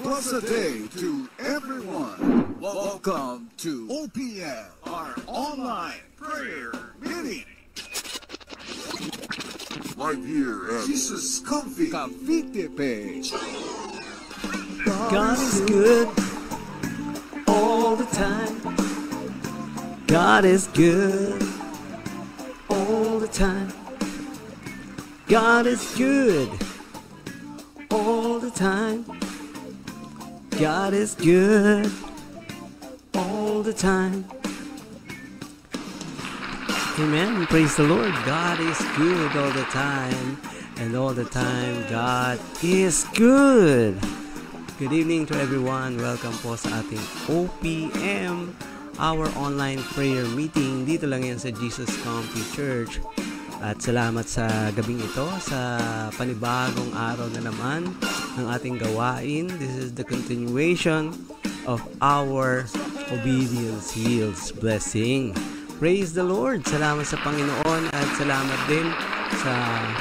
Blessed day to everyone. Welcome to OPM, our online prayer meeting. Right here at Jesus Cavite page. God is good all the time. God is good all the time. God is good all the time. God is good all the time. Amen. Praise the Lord. God is good all the time. And all the time, God is good. Good evening to everyone. Welcome po sa ating OPM, our online prayer meeting. Dito lang yan sa Jesus Comfy Church. At salamat sa gabing ito, sa panibagong araw na naman ng ating gawain. This is the continuation of our Obedience Yields Blessing. Praise the Lord! Salamat sa Panginoon at salamat din sa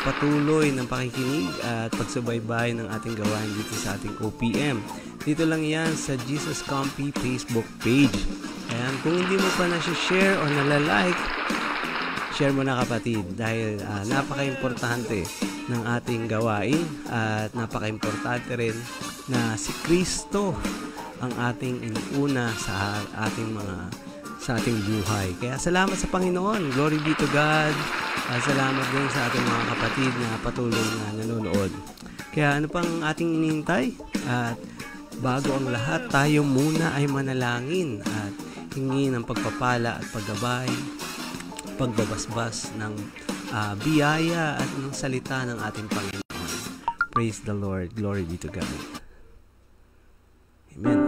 patuloy ng pakikinig at pagsubaybay ng ating gawain dito sa ating OPM. Dito lang yan sa Jesus Comfy Facebook page. Ayan, kung hindi mo pa na-share o nalalike, share mo na kapatid dahil napaka-importante ng ating gawain at napaka-importante rin na si Kristo ang ating inuuna sa ating buhay. Kaya salamat sa Panginoon. Glory be to God. Salamat din sa ating mga kapatid na patuloy na nanonood. Kaya ano pang ating inihintay? At bago ang lahat, tayo muna ay manalangin at hingi ng pagpapala at paggabay, pagbabasbas ng biyaya at ng salita ng ating Panginoon. Praise the Lord. Glory be to God. Amen.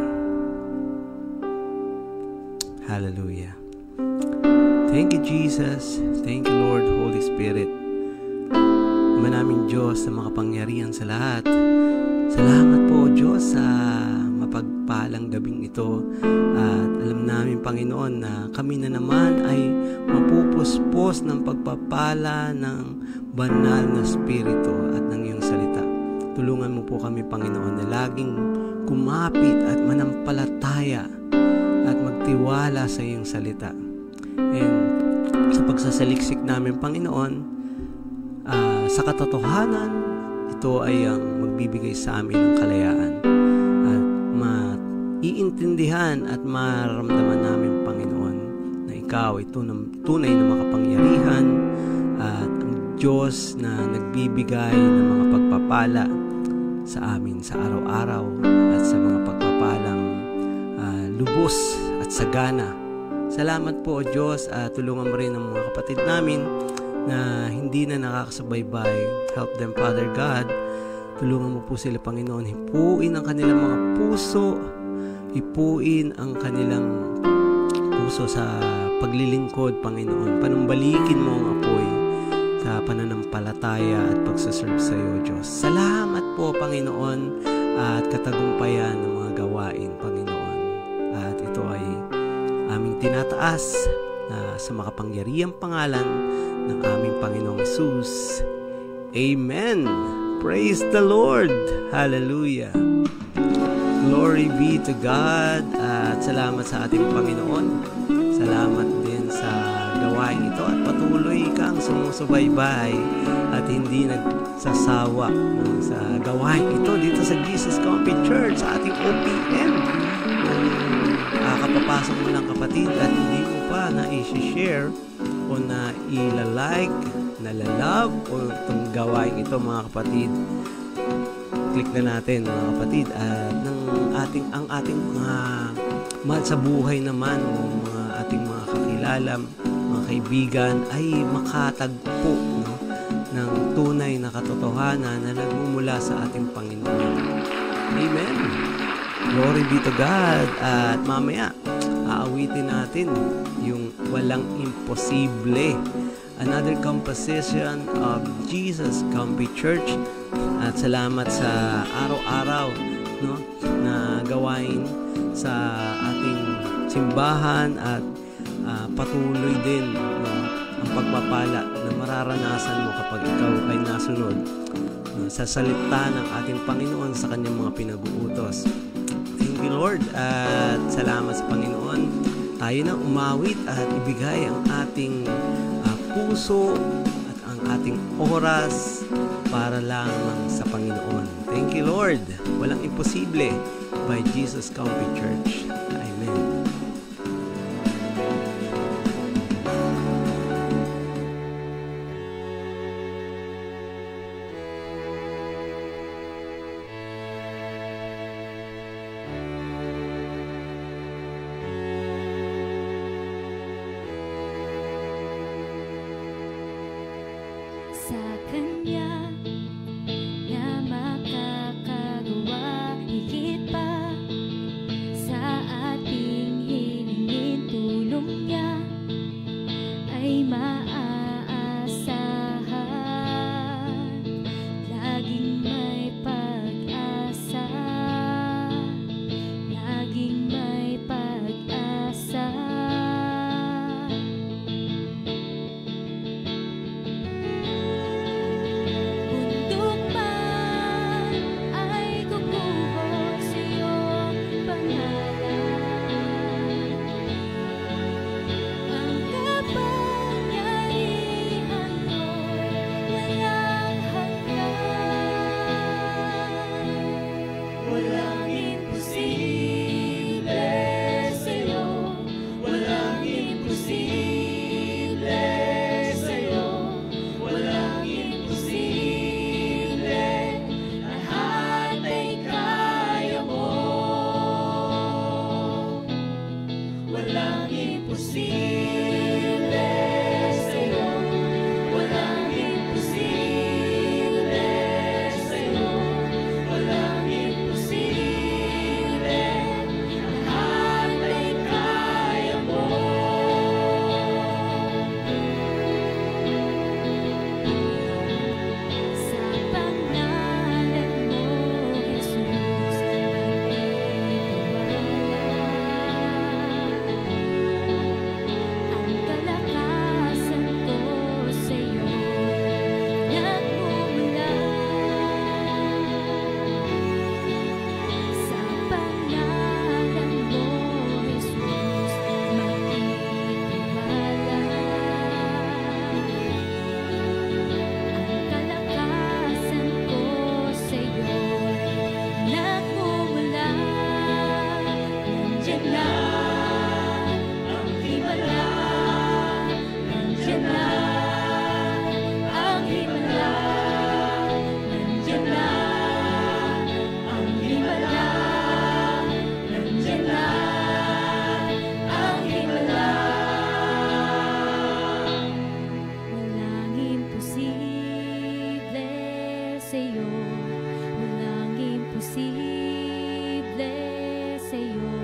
Hallelujah. Thank you, Jesus. Thank you, Lord, Holy Spirit. Manaming Diyos sa makapangyarihan sa lahat. Salamat po, Diyos, sa mapagpalang gabing ito. At alam namin, Panginoon, na kami na naman ay mapupuspos ng pagpapala ng banal na Espiritu at ng iyong salita. Tulungan mo po kami, Panginoon, na laging kumapit at manampalataya at magtiwala sa iyong salita. And sa pagsasaliksik namin, Panginoon, sa katotohanan, ito ay ang magbibigay sa amin ng kalayaan at maiintindihan at maramdaman namin, Panginoon, na Ikaw ay tunay na makapangyarihan at ang Diyos na nagbibigay ng mga pagpapala sa amin sa araw-araw at sa mga pagpapalang lubos at sagana. Salamat po, O Diyos, at tulungan mo rin ang mga kapatid namin na hindi na nakakasubaybay. Help them, Father God. Tulungan mo po sila, Panginoon. Hipuin ang kanilang mga puso. Hipuin ang kanilang puso sa paglilingkod, Panginoon. Panumbalikin mo ang apoy sa pananampalataya at pagsaserve sa iyo, Diyos. Salamat po, Panginoon, at katagumpayan ng mga gawain, Panginoon. At ito ay aming tinataas na sa makapangyarihang pangalan ng aming Panginoong Jesus. Amen. Praise the Lord. Hallelujah. Glory be to God. At salamat sa ating Panginoon. Salamat din sa gawain ito at patuloy kang sumusubaybay at hindi nagsasawa sa gawain ito dito sa Jesus Comfy Church sa ating OPM. Kapapasok mo lang, kapatid, at hindi mo pa na-i-share o na-i-like, na-love o itong gawain ito, mga kapatid, click na natin, mga kapatid, at ang ating mga mahal sa buhay naman o mga ating mga kakilala, mga kaibigan ay makatagpo, no, ng tunay na katotohanan na nagmumula sa ating Panginoon. Amen. Glory be to God. At mamaya aawitin natin yung Walang Imposible, another composition of Jesus Comfy Church. At salamat sa araw-araw, no, na gawain sa ating simbahan at patuloy din, no, ang pagpapala na mararanasan mo kapag ikaw ay nasunod sa salita ng ating Panginoon sa kanyang mga pinag-uutos. Thank you, Lord, at salamat sa Panginoon. Tayo na umawit at ibigay ang ating puso at ang ating oras para lamang sa Panginoon. Thank you, Lord. Walang imposible by Jesus Comfy Church. Amen. Sa Kanya na makakagawa higit pa sa ating hilingin, tulong niya ay maaasahan. Laging may pag-asa, laging may pag-asa. Bundok man ay kukuho sa iyong pangalan. Ang kapangyarihan mo'y walang hanggan. Walang imposible sa'yo, walang imposible sa'yo, walang imposible, lahat ay kaya mo. Walang imposible sa'yo, walang imposible sa'yo, walang imposible, lahat ay kaya mo. Sa pangalan mo, Jesus, ang kalakasan ko sa'yo nagmumula. Sa pangalan mo, Jesus, magtitiwala. Ang kalakasan ko sa'yo nagmumula. Nandiyan na ang himala, nandiyan na ang himala, nandiyan na ang himala, nandiyan na ang himala. Walang imposible sa'yo, walang imposible sa'yo,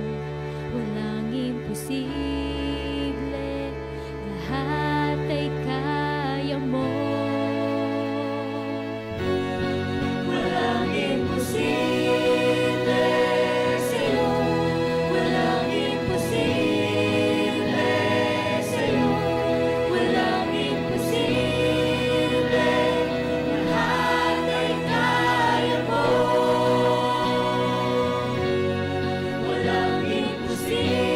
walang imposible, lahat ay kaya mo. Walang imposible sa'yo, walang imposible sa'yo, walang imposible, lahat ay kaya mo. Walang imposible.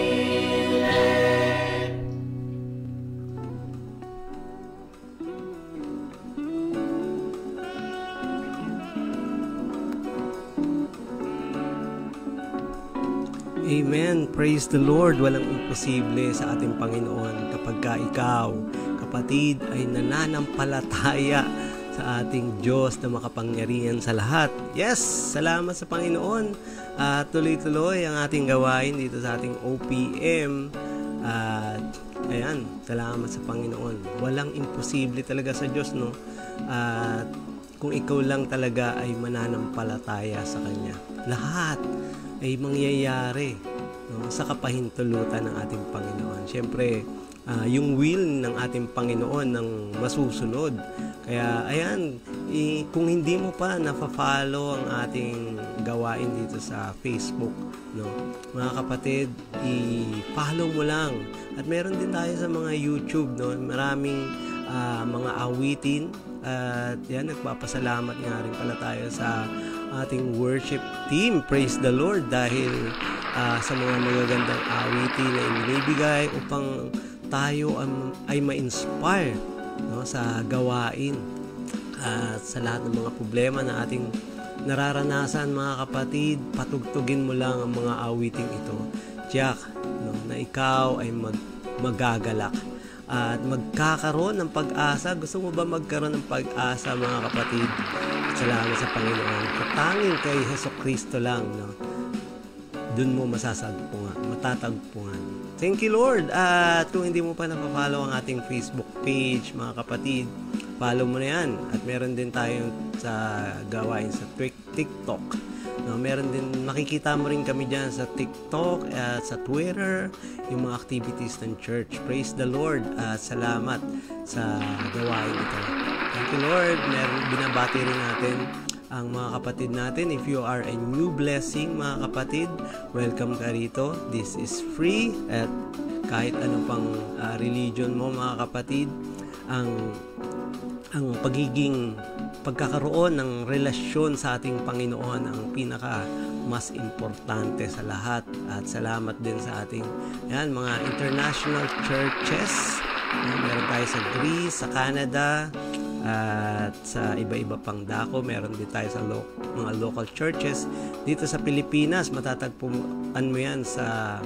Amen. Praise the Lord. Walang imposible sa ating Panginoon kapag ka ikaw, kapatid, ay nananampalataya sa ating Diyos na makapangyarihan sa lahat. Yes! Salamat sa Panginoon. Tuloy-tuloy ang ating gawain dito sa ating OPM. At ayan, salamat sa Panginoon. Walang imposible talaga sa Diyos, no? At kung ikaw lang talaga ay mananampalataya sa Kanya, lahat ay mangyayari, no, sa kapahintulutan ng ating Panginoon. Siyempre, yung will ng ating Panginoon ng masusunod. Kaya, ayan, kung hindi mo pa nafa-follow ang ating gawain dito sa Facebook, no, mga kapatid, i-follow mo lang. At meron din tayo sa mga YouTube, no, maraming mga awitin. At yan, nagpapasalamat nga rin pala tayo sa ating worship team. Praise the Lord dahil sa mga magagandang awitin na inibigay upang tayo ay ma-inspire, no, sa gawain at sa lahat ng mga problema na ating nararanasan, mga kapatid. Patugtugin mo lang ang mga awiting ito, Jack, no, na ikaw ay magagalak at magkakaroon ng pag-asa. Gusto mo ba magkaroon ng pag-asa, mga kapatid? Salamat sa Panginoon. Katanging kay Hesukristo lang, no, dun mo matatagpuan. Thank you, Lord. At kung hindi mo pa napapollow ang ating Facebook page, mga kapatid, follow mo na yan. At meron din tayo sa gawain sa TikTok. No, meron din, makikita mo rin kami dyan sa TikTok at sa Twitter, yung mga activities ng church. Praise the Lord. Salamat sa gawain ito. Thank you, Lord. Binabati rin natin ang mga kapatid natin. If you are a new blessing, mga kapatid, welcome ka rito. This is free at kahit ano pang religion mo, mga kapatid, ang pagkakaroon ng relasyon sa ating Panginoon ang pinaka mas importante sa lahat. At salamat din sa ating mga international churches. Meron tayo sa Greece, sa Canada, at sa iba-iba pang dako. Meron din tayo sa mga local churches dito sa Pilipinas. Matatagpuan mo yan sa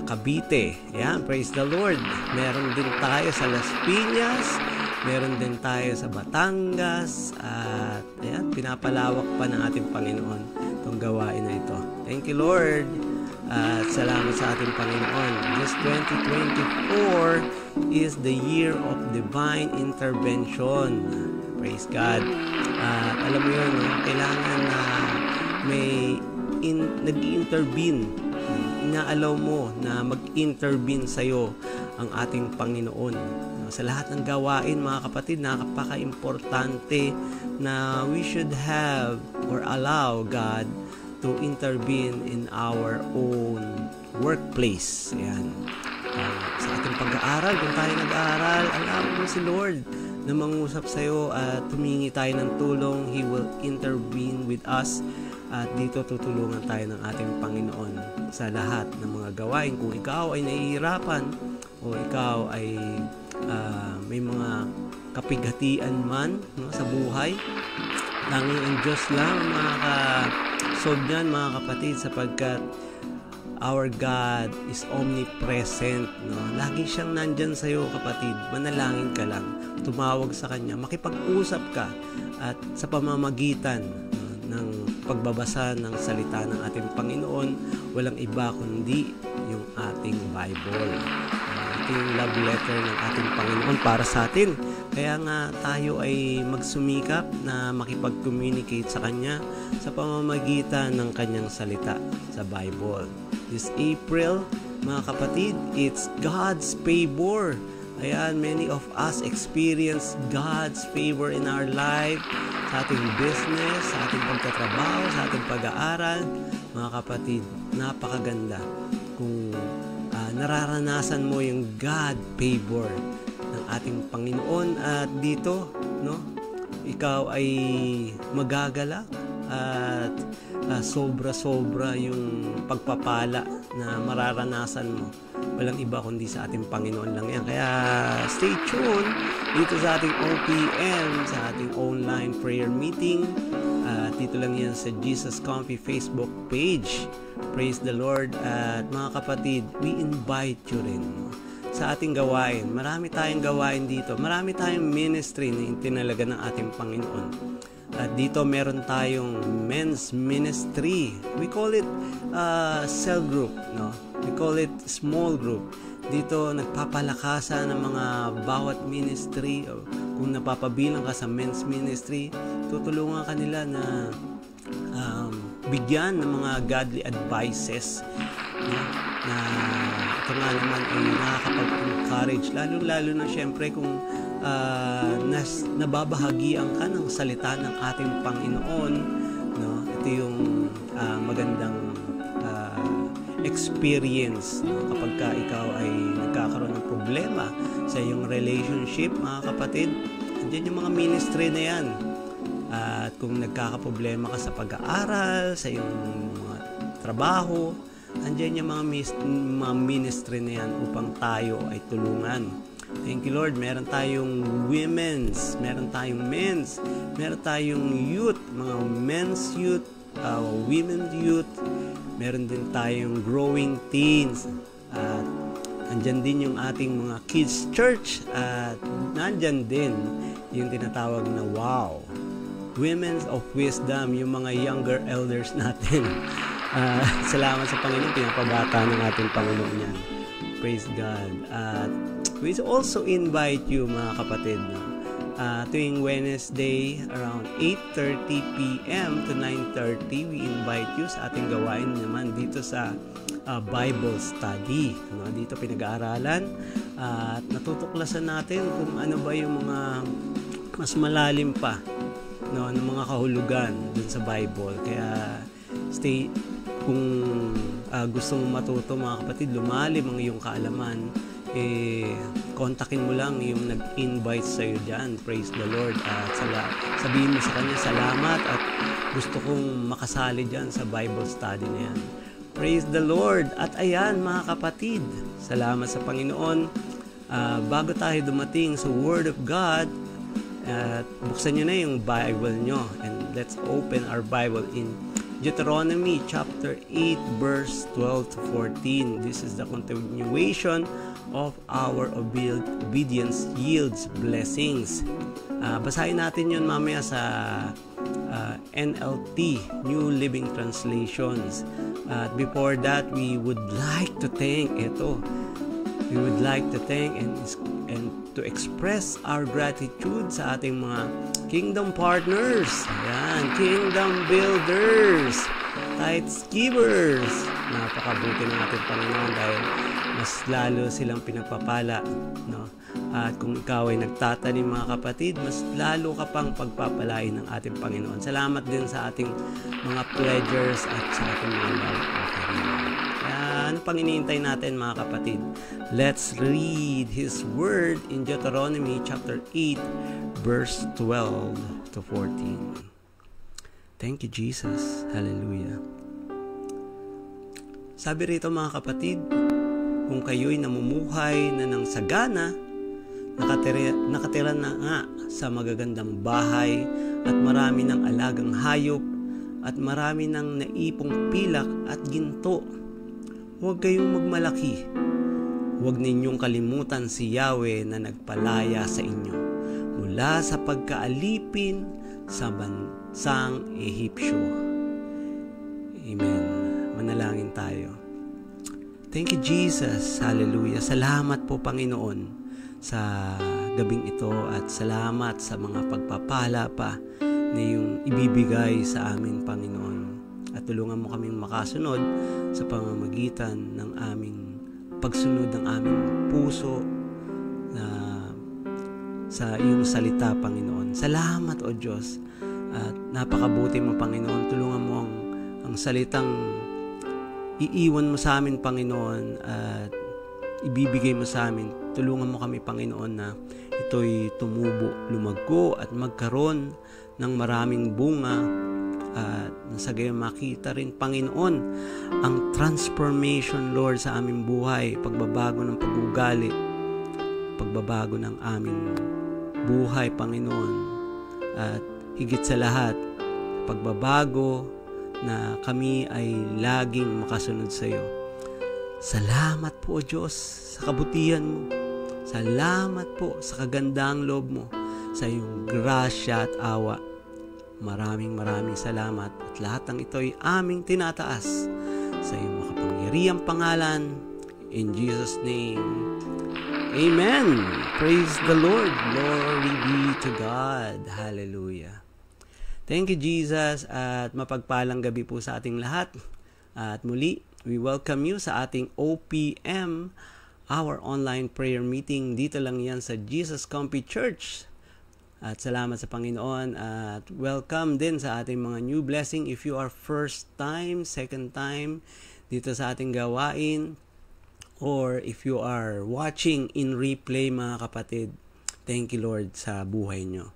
Cavite. Yan, praise the Lord. Meron din tayo sa Las Piñas, meron din tayo sa Batangas, at ayan, pinapalawak pa ng ating Panginoon itong gawain na ito. Thank you, Lord. At salamat sa ating Panginoon. This 2024 is the year of divine intervention. Praise God. Alam mo yun, kailangan na may nag-intervene. Inaalaw mo na mag-intervene sa'yo ang ating Panginoon. Sa lahat ng gawain, mga kapatid, napaka-importante na we should have or allow God to intervene in our own workplace. Ayan. Sa ating pag-aaral, kung tayo nag-aaral, alam mo si Lord na mangusap sa'yo at humingi tayo ng tulong. He will intervene with us. At dito tutulungan tayo ng ating Panginoon sa lahat ng mga gawain. Kung ikaw ay nahihirapan o ikaw ay may mga kapighatian man, no, sa buhay, tanging ang Diyos lang makakasolve yan, mga kapatid, sapagkat our God is omnipresent, no? Lagi siyang nandyan sa iyo, kapatid. Manalangin ka lang, tumawag sa Kanya, makipag-usap ka, at sa pamamagitan ng pagbabasa ng salita ng ating Panginoon, walang iba kundi yung ating Bible, ating love letter ng ating Panginoon para sa atin. Kaya nga tayo ay magsumikap na makipag-communicate sa Kanya sa pamamagitan ng Kanyang salita sa Bible. This April, mga kapatid, it's God's favor. Ayan, many of us experience God's favor in our life, sa ating business, sa ating pagtatrabaho, sa ating pag-aaral. Mga kapatid, napakaganda kung nararanasan mo yung God favor ng ating Panginoon. At dito, no, ikaw ay magagalak at sobra-sobra yung pagpapala na mararanasan mo. Walang iba kundi sa ating Panginoon lang yan. Kaya stay tuned dito sa ating OPM, sa ating online prayer meeting. Dito lang yan sa Jesus Comfy Facebook page. Praise the Lord. At mga kapatid, we invite you rin sa ating gawain. Marami tayong gawain dito. Marami tayong ministry na itinalaga ng ating Panginoon. At dito meron tayong men's ministry. We call it cell group, no? We call it small group. Dito nagpapalakasan ng mga bawat ministry. Kung napapabilang ka sa men's ministry, tutulungan ka nila na bigyan ng mga godly advices, no? Na ito nga naman ay nakakapag-encourage, lalo na syempre kung nababahagian ka ng salita ng ating Panginoon, no? Ito yung magandang experience, no? Kapag ka ikaw ay nagkakaroon ng problema sa iyong relationship, mga kapatid, andyan yung mga ministry na yan. At kung nagkakaproblema ka sa pag-aaral, sa iyong mga trabaho, andyan yung mga ministry na yan upang tayo ay tulungan. Thank you, Lord. Meron tayong women's, meron tayong men's, meron tayong youth, mga men's youth, women's youth, meron din tayong growing teens, at andyan din yung ating mga kids church, at nandyan din yung tinatawag na WOW, Women's of Wisdom, yung mga younger elders natin. Salamat sa Panginoon, pinapabata ng ating Panginoon yan. Praise God. At we also invite you, mga kapatid, no? Tuwing Wednesday around 8:30 p.m. to 9:30, we invite you sa ating gawain naman dito sa Bible study, no? Dito pinag-aaralan at natutuklasan natin kung ano ba yung mga mas malalim pa, no, ng mga kahulugan dun sa Bible. Kaya stay, kung gusto mong matuto, mga kapatid, lumalim ang iyong kaalaman, kontakin mo lang yung nag-invite sa'yo dyan. Praise the Lord. At sabihin mo sa kanya, salamat at gusto kong makasali dyan sa Bible study na yan. Praise the Lord. At ayan, mga kapatid, salamat sa Panginoon. Bago tayo dumating sa Word of God, buksan nyo na yung Bible nyo, and let's open our Bible in Deuteronomy chapter 8 verse 12 to 14. This is the continuation of our obedience yields blessings. Basahin natin yun mamaya sa NLT, New Living Translations. Before that, we would like to thank and to express our gratitude sa ating mga kingdom partners, ayan, kingdom builders, tithes givers. Napakabuti ng ating Panginoon dahil mas lalo silang pinagpapala, no? At kung ikaw ay nagtatanim, mga kapatid, mas lalo ka pang pagpapalain ng ating Panginoon. Salamat din sa ating mga pledgers at sa ating mga love offering. Ano pang iniintay natin, mga kapatid? Let's read His Word in Deuteronomy chapter 8 verse 12 to 14. Thank you, Jesus. Hallelujah. Sabi rito, mga kapatid, kung kayo'y namumuhay na ng sagana, nakatira na nga sa magagandang bahay at marami ng alagang hayop at marami ng naipong pilak at ginto, huwag kayong magmalaki. Huwag ninyong kalimutan si Yahweh na nagpalaya sa inyo mula sa pagkaalipin sa bansang Ehipsyo. Amen. Manalangin tayo. Thank you, Jesus. Hallelujah. Salamat po, Panginoon, sa gabing ito, at salamat sa mga pagpapala pa na iyong ibibigay sa amin, Panginoon. At tulungan mo kaming makasunod sa pamamagitan ng aming pagsunod ng aming puso na sa iyong salita, Panginoon. Salamat, O Diyos. At napakabuti mo, Panginoon. Tulungan mo ang salitang iiwan mo sa amin, Panginoon, at ibibigay mo sa amin. Tulungan mo kami, Panginoon, na ito'y tumubo, lumagko at magkaroon ng maraming bunga, at sa gayon makita rin, Panginoon, ang transformation, Lord, sa aming buhay, pagbabago ng pag-ugali, pagbabago ng aming buhay, Panginoon, at higit sa lahat, pagbabago na kami ay laging makasunod sa iyo. Salamat po, O Diyos, sa kabutihan mo. Salamat po sa kagandang loob mo, sa iyong grasya at awa. Maraming salamat, at lahat ng ito ay aming tinataas sa iyong makapangyarihang pangalan. In Jesus' name, Amen. Praise the Lord. Glory be to God. Hallelujah. Thank you, Jesus, at mapagpalang gabi po sa ating lahat. At muli, we welcome you sa ating OPM, our online prayer meeting. Dito lang yan sa Jesus Comfy Church. At salamat sa Panginoon, at welcome din sa ating mga new blessing. If you are first time, second time dito sa ating gawain, or if you are watching in replay mga kapatid, thank you Lord sa buhay nyo.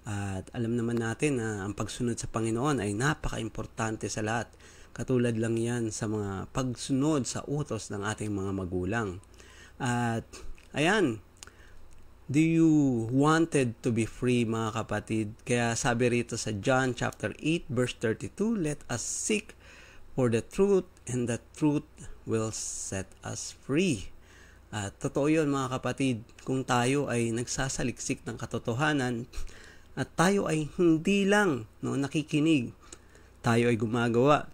At alam naman natin na ang pagsunod sa Panginoon ay napaka-importante sa lahat. Katulad lang yan sa mga pagsunod sa utos ng ating mga magulang. At ayan, do you wanted to be free mga kapatid? Kaya sabi rito sa John chapter 8 verse 32, let us seek for the truth and the truth will set us free. At totoo yun mga kapatid, kung tayo ay nagsasaliksik ng katotohanan at tayo ay hindi lang nakikinig, tayo ay gumagawa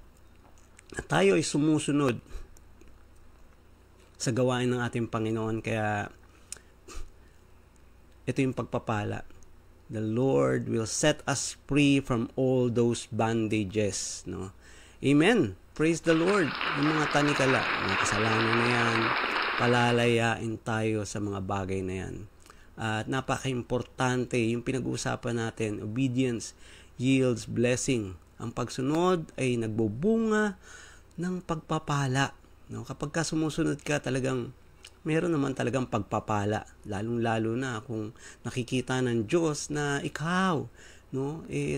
at tayo ay sumusunod sa gawain ng ating Panginoon. Kaya ito yung pagpapala. The Lord will set us free from all those bandages. Amen. Praise the Lord. Yung mga tanikala, mga kasalanan na yan, palalayain tayo sa mga bagay na yan. At napaka-importante yung pinag-uusapan natin, obedience yields blessing. Ang pagsunod ay nagbubunga ng pagpapala. Kapag ka sumusunod ka, talagang meron naman talagang pagpapala. Lalong-lalo na kung nakikita ng Diyos na ikaw,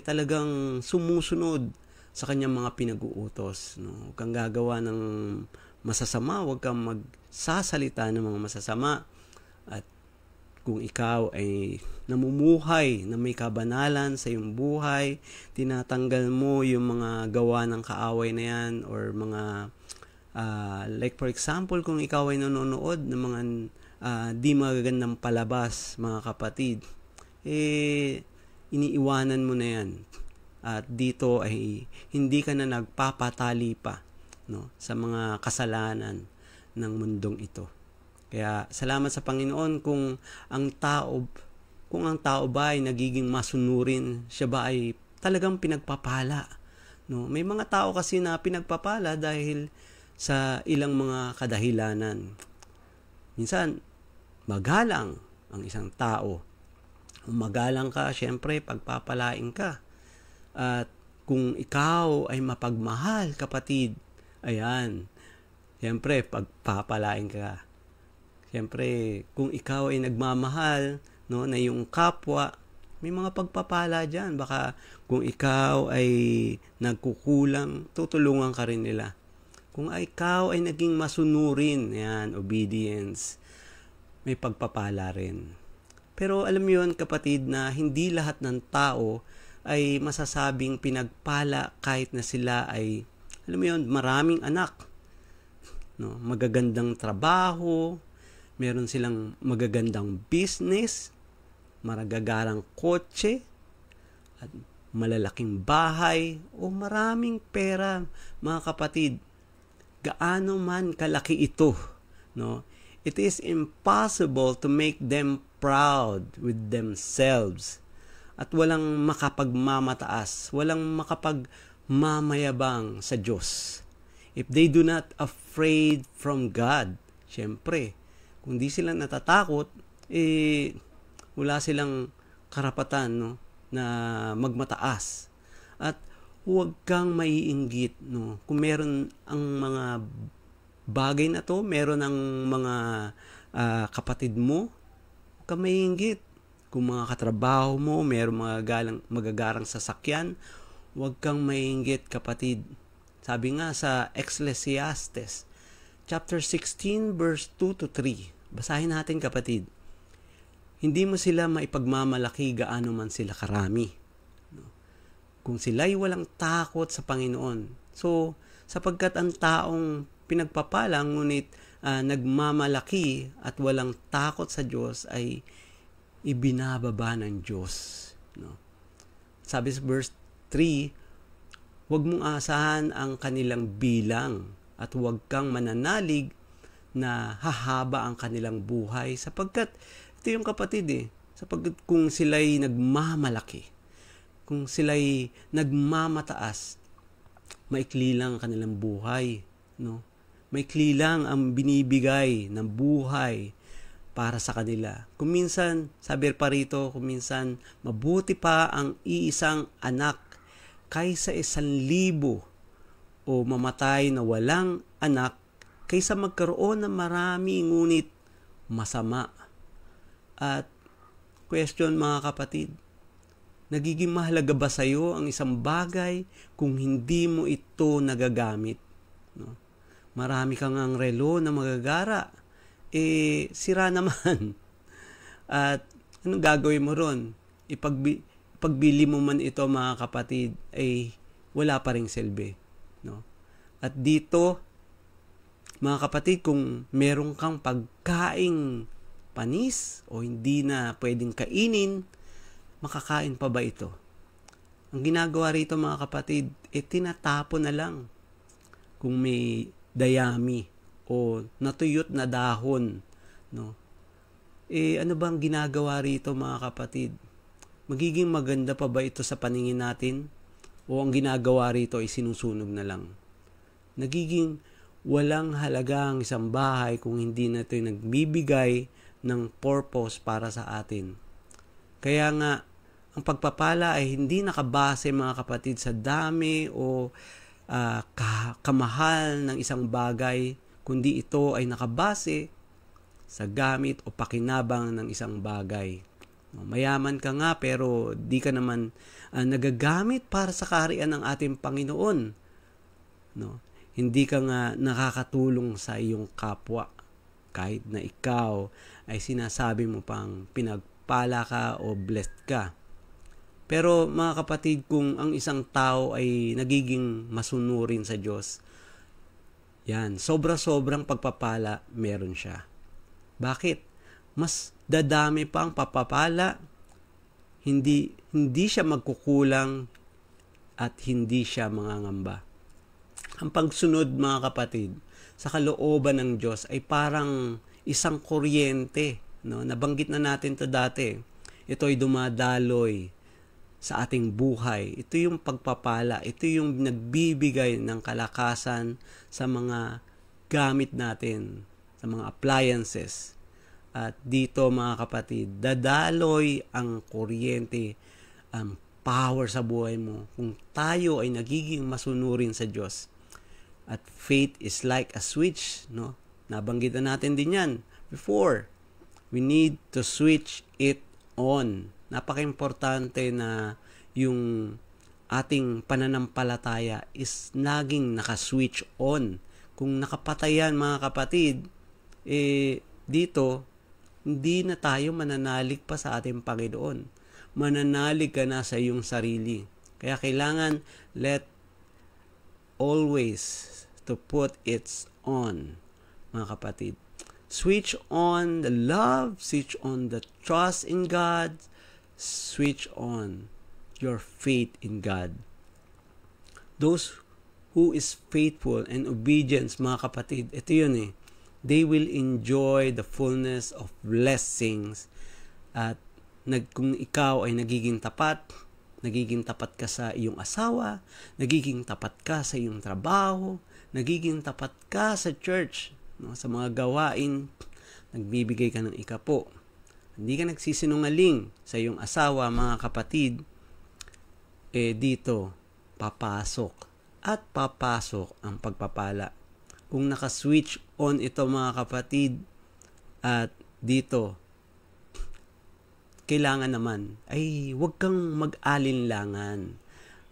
talagang sumusunod sa kanyang mga pinag-uutos. Huwag kang gagawa ng masasama, huwag kang magsasalita ng mga masasama. At kung ikaw ay namumuhay na may kabanalan sa iyong buhay, tinatanggal mo yung mga gawa ng kaaway na yan, or mga like for example, kung ikaw ay nanonood ng mga di magagandang palabas mga kapatid, iniiwanan mo na yan. At dito ay hindi ka na nagpapatali pa sa mga kasalanan ng mundong ito. Kaya salamat sa Panginoon kung ang tao ba ay nagiging masunurin, siya ba ay talagang pinagpapala. May mga tao kasi na pinagpapala dahil sa ilang mga kadahilanan. Minsan, magalang ang isang tao. Kung magalang ka, syempre, pagpapalain ka. At kung ikaw ay mapagmahal, kapatid, ayan, syempre, pagpapalain ka. Syempre, kung ikaw ay nagmamahal, na yung kapwa, may mga pagpapala dyan. Baka kung ikaw ay nagkukulang, tutulungan ka rin nila. Kung ikaw ay naging masunurin, yan, obedience, may pagpapala rin. Pero alam mo yun, kapatid, na hindi lahat ng tao ay masasabing pinagpala kahit na sila ay, alam mo yun, maraming anak. Magagandang trabaho, meron silang magagandang business, maragagarang kotse, at malalaking bahay, o maraming pera, mga kapatid. Gaano man kalaki ito, it is impossible to make them proud with themselves. At walang makapagmamataas, walang makapagmamayabang sa Diyos. If they do not afraid from God, syempre, kung di sila natatakot, wala silang karapatan na magmataas. At huwag kang maiinggit. Kung meron ang mga bagay na to, meron ang mga kapatid mo, huwag kang maiinggit. Kung mga katrabaho mo, meron magagarang sasakyan, huwag kang maiinggit, kapatid. Sabi nga sa Ecclesiastes, chapter 16, verse 2 to 3. Basahin natin, kapatid. Hindi mo sila maipagmamalaki gaano man sila karami. Kung sila'y walang takot sa Panginoon. So, sapagkat ang taong pinagpapala, ngunit nagmamalaki at walang takot sa Diyos ay ibinababa ng Diyos. Sabi sa verse 3, huwag mong asahan ang kanilang bilang at huwag kang mananalig na hahaba ang kanilang buhay, sapagkat ito yung kapatid sapagkat kung sila'y nagmamalaki, kung sila'y nagmamataas, maikli lang ang kanilang buhay, maikli lang ang binibigay ng buhay para sa kanila. Kung minsan, sabi pa rito, kung minsan mabuti pa ang iisang anak kaysa 1,000 o mamatay na walang anak kaysa magkaroon ng marami ngunit masama. At question mga kapatid, nagiging mahalaga ba sa iyo ang isang bagay kung hindi mo ito nagagamit? No? Marami kang ang relo na magagara, sira naman. At anong gagawin mo ron? Ipagbili mo man ito mga kapatid, wala pa ring silbi. No? At dito, mga kapatid, kung meron kang pagkaing panis o hindi na pwedeng kainin, makakain pa ba ito? Ang ginagawa rito mga kapatid, tinatapon na lang. Kung may dayami o natuyot na dahon, no? Ano bang ginagawa rito mga kapatid? Magiging maganda pa ba ito sa paningin natin? O ang ginagawa rito ay sinusunog na lang? Nagiging walang halaga ang isang bahay kung hindi na ito nagbibigay ng purpose para sa atin. Kaya nga, ang pagpapala ay hindi nakabase mga kapatid sa dami o kamahal ng isang bagay, kundi ito ay nakabase sa gamit o pakinabang ng isang bagay. Mayaman ka nga pero di ka naman nagagamit para sa kaharian ng ating Panginoon. No? Hindi ka nga nakakatulong sa iyong kapwa kahit na ikaw ay sinasabi mo pang pinagpala ka o blessed ka. Pero mga kapatid, kung ang isang tao ay nagiging masunurin sa Diyos, yan, sobra-sobrang pagpapala meron siya. Bakit? Mas dadami pa ang papapala, hindi siya magkukulang at hindi siya mangangamba. Ang pagsunod mga kapatid sa kalooban ng Diyos ay parang isang kuryente, no? Nabanggit na natin to dati. Ito ay dumadaloy sa ating buhay. Ito yung pagpapala, ito yung nagbibigay ng kalakasan sa mga gamit natin, sa mga appliances. At dito mga kapatid, dadaloy ang kuryente, ang power sa buhay mo kung tayo ay nagiging masunurin sa Diyos. At faith is like a switch, no? Nabanggitan natin din yan before. We need to switch it on. Napaka-importante na yung ating pananampalataya is naging naka-switch on. Kung nakapatayan mga kapatid, dito, hindi na tayo mananalig pa sa ating Panginoon. Mananalig ka na sa iyong sarili. Kaya kailangan always to put it on, mga kapatid. Switch on the love, switch on the trust in God, switch on your faith in God. Those who is faithful and obedience, mga kapatid, ito yun they will enjoy the fullness of blessings. At kung ikaw ay nagiging tapat ka sa iyong asawa, nagiging tapat ka sa iyong trabaho, nagiging tapat ka sa church, no? Sa mga gawain, nagbibigay ka ng ikapo. Hindi ka nagsisinungaling sa iyong asawa, mga kapatid, dito, papasok ang pagpapala. Kung naka-switch on ito mga kapatid, at dito, kailangan naman ay huwag kang mag-alinlangan.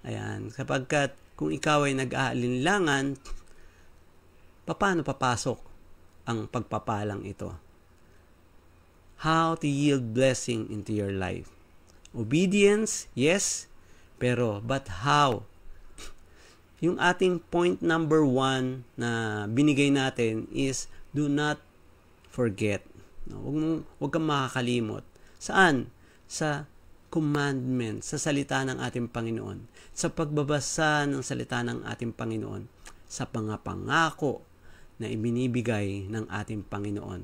Ayan, sapagkat kung ikaw ay nag-aalinlangan, paano papasok ang pagpapalang ito? How to yield blessing into your life? Obedience, yes, but how? Yung ating point number 1 na binigay natin is do not forget. Huwag kang makakalimot. Saan? Sa commandment, sa salita ng ating Panginoon. Sa pagbabasa ng salita ng ating Panginoon. Sa mga pangako na ibinibigay ng ating Panginoon.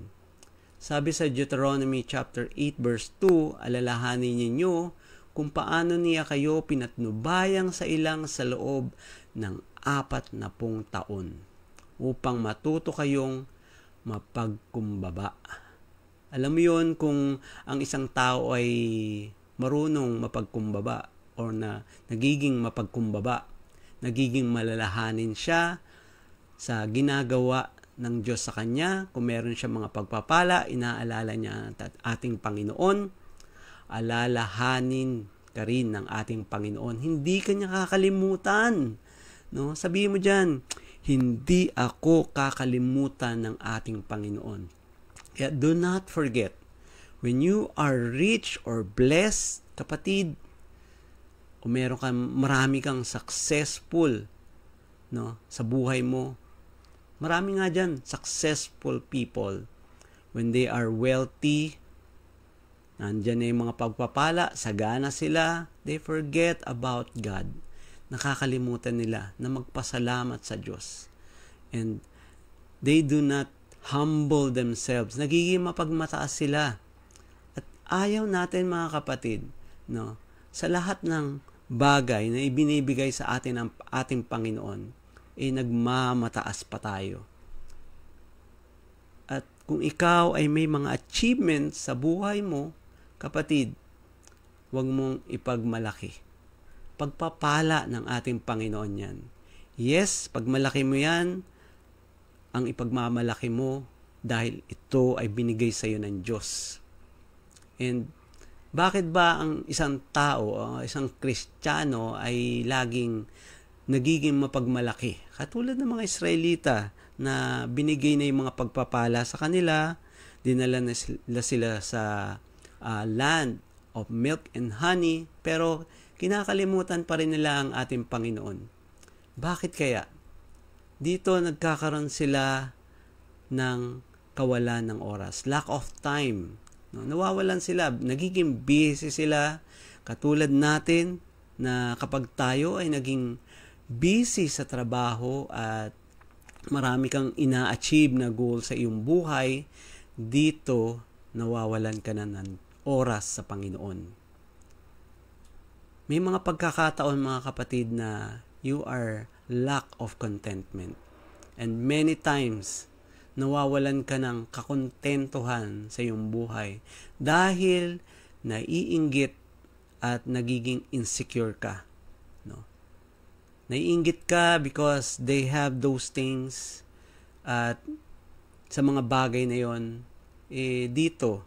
Sabi sa Deuteronomy chapter 8 verse 2, alalahanin ninyo kung paano niya kayo pinatnubayang sa ilang sa loob ng 40 taon upang matuto kayong mapagkumbaba. Alam mo yun, kung ang isang tao ay marunong mapagkumbaba or na nagiging mapagkumbaba, nagiging malalahanin siya sa ginagawa ng Diyos sa kanya. Kung meron siya mga pagpapala, inaalala niya ang ating Panginoon. Alalahanin ka rin ng ating Panginoon. Hindi ka niya kakalimutan. No? Sabihin mo dyan, hindi ako kakalimutan ng ating Panginoon. Kaya do not forget, when you are rich or blessed, kapatid, o meron kang marami kang successful, no, sa buhay mo. Marami nga dyan, successful people. When they are wealthy, nandyan na yung mga pagpapala, sagana sila, they forget about God. Nakakalimutan nila na magpasalamat sa Diyos. And they do not humble themselves. Nagiging mapagmataas sila. At ayaw natin mga kapatid, no, sa lahat ng bagay na ibinibigay sa atin ng ating Panginoon, nagmamataas pa tayo. At kung ikaw ay may mga achievements sa buhay mo, kapatid, huwag mong ipagmalaki. Pagpapala ng ating Panginoon yan. Yes, pagmalaki mo yan, ang ipagmamalaki mo dahil ito ay binigay sa iyo ng Diyos. And bakit ba ang isang tao, isang Kristiyano ay laging nagiging mapagmalaki? Katulad ng mga Israelita na binigay na yung mga pagpapala sa kanila, dinala na sila sa land of milk and honey, pero kinakalimutan pa rin nila ang ating Panginoon. Bakit kaya? Dito nagkakaroon sila ng kawalan ng oras, lack of time. No, nawawalan sila, nagiging busy sila, katulad natin na kapag tayo ay naging busy sa trabaho at marami kang ina-achieve na goal sa iyong buhay, dito nawawalan ka na ng oras sa Panginoon. May mga pagkakataon mga kapatid na you are lack of contentment. And many times, nawawalan ka ng kakontentuhan sa iyong buhay dahil naiinggit at nagiging insecure ka. No? Naiinggit ka because they have those things at sa mga bagay na yon, dito,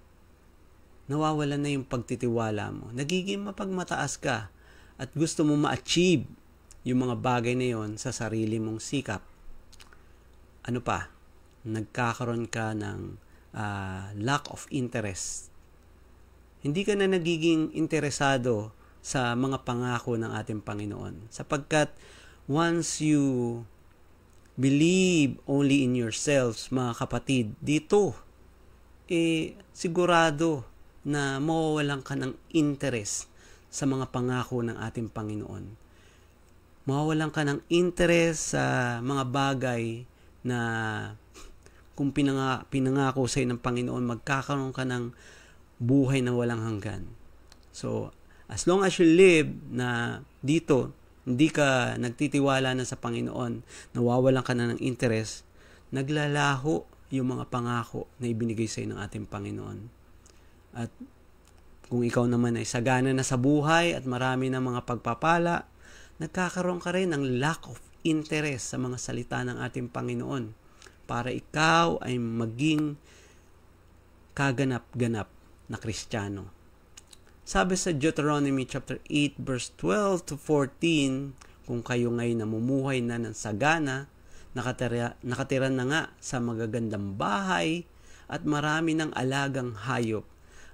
nawawalan na yung pagtitiwala mo. Nagiging mapagmataas ka at gusto mo ma-achieve yung mga bagay na yon sa sarili mong sikap. Ano pa? Nagkakaroon ka ng lack of interest. Hindi ka na nagiging interesado sa mga pangako ng ating Panginoon. Sapagkat once you believe only in yourselves, mga kapatid, dito, sigurado na mawawalan ka ng interest sa mga pangako ng ating Panginoon. Mawawalan ka ng interest sa mga bagay na kung pinangako sa ng Panginoon, magkakaroon ka ng buhay na walang hanggan. So, as long as you live na dito, hindi ka nagtitiwala na sa Panginoon, nawawalan ka na ng interest, naglalaho yung mga pangako na ibinigay sa ng ating Panginoon. At kung ikaw naman ay sagana na sa buhay at marami na mga pagpapala, nagkakaroon ka rin ng lack of interest sa mga salita ng ating Panginoon para ikaw ay maging kaganap-ganap na Kristiyano. Sabi sa Deuteronomy chapter 8 verse 12 to 14, kung kayo ngayon namumuhay na ng sagana, nakatira na nga sa magagandang bahay at marami ng alagang hayop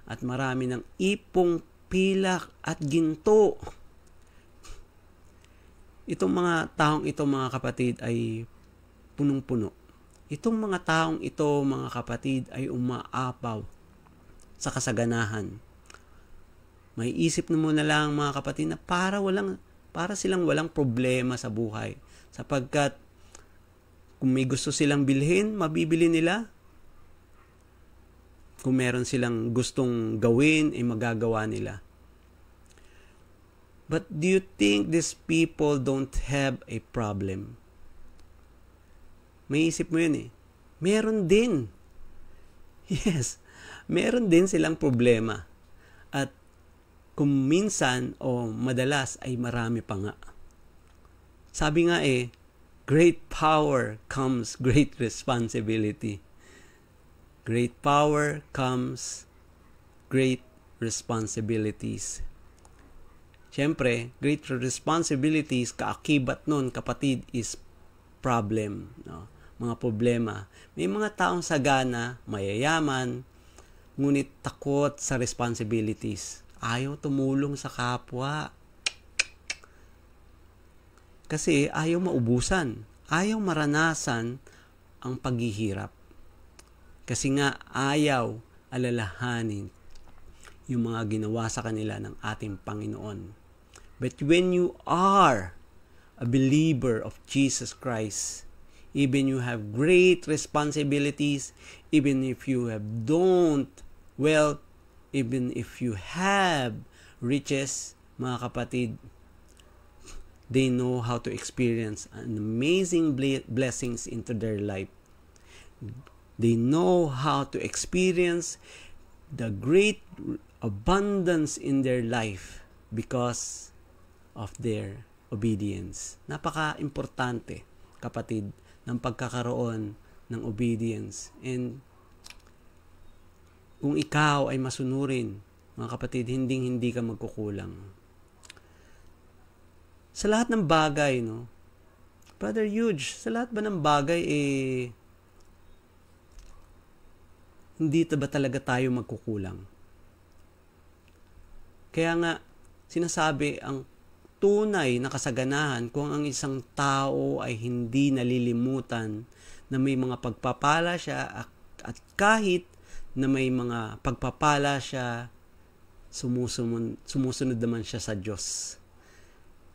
at marami ng ipong pilak at ginto. Itong mga taong ito, mga kapatid, ay punong-puno. Itong mga taong ito, mga kapatid, ay umaapaw sa kasaganahan. May isip na mo na lang, mga kapatid, na para silang walang problema sa buhay. Sapagkat kung may gusto silang bilhin, mabibili nila. Kung meron silang gustong gawin, ay magagawa nila. But do you think these people don't have a problem? May isip mo yun eh. Meron din. Yes, meron din silang problema. At kung minsan o madalas ay marami pa nga. Sabi nga great power comes great responsibility. Great power comes great responsibilities. Siyempre, great responsibilities, kaakibat nun, kapatid, is problem. No? Mga problema. May mga taong sagana, mayayaman, ngunit takot sa responsibilities. Ayaw tumulong sa kapwa. Kasi ayaw maubusan. Ayaw maranasan ang paghihirap. Kasi nga ayaw alalahanin yung mga ginawa sa kanila ng ating Panginoon. But when you are a believer of Jesus Christ, even you have great responsibilities, even if you have don't wealth, even if you have riches, mga kapatid, they know how to experience an amazing blessings into their life. They know how to experience the great abundance in their life because of their obedience. Napaka-importante, kapatid, ng pagkakaroon ng obedience. And kung ikaw ay masunurin, mga kapatid, hindi ka magkukulang. Sa lahat ng bagay, no? Brother Huge, sa lahat ba ng bagay, hindi ba talaga tayo magkukulang? Kaya nga, sinasabi, ang tunay na kasaganahan kung ang isang tao ay hindi nalilimutan na may mga pagpapala siya at kahit na may mga pagpapala siya, sumusunod naman siya sa Diyos.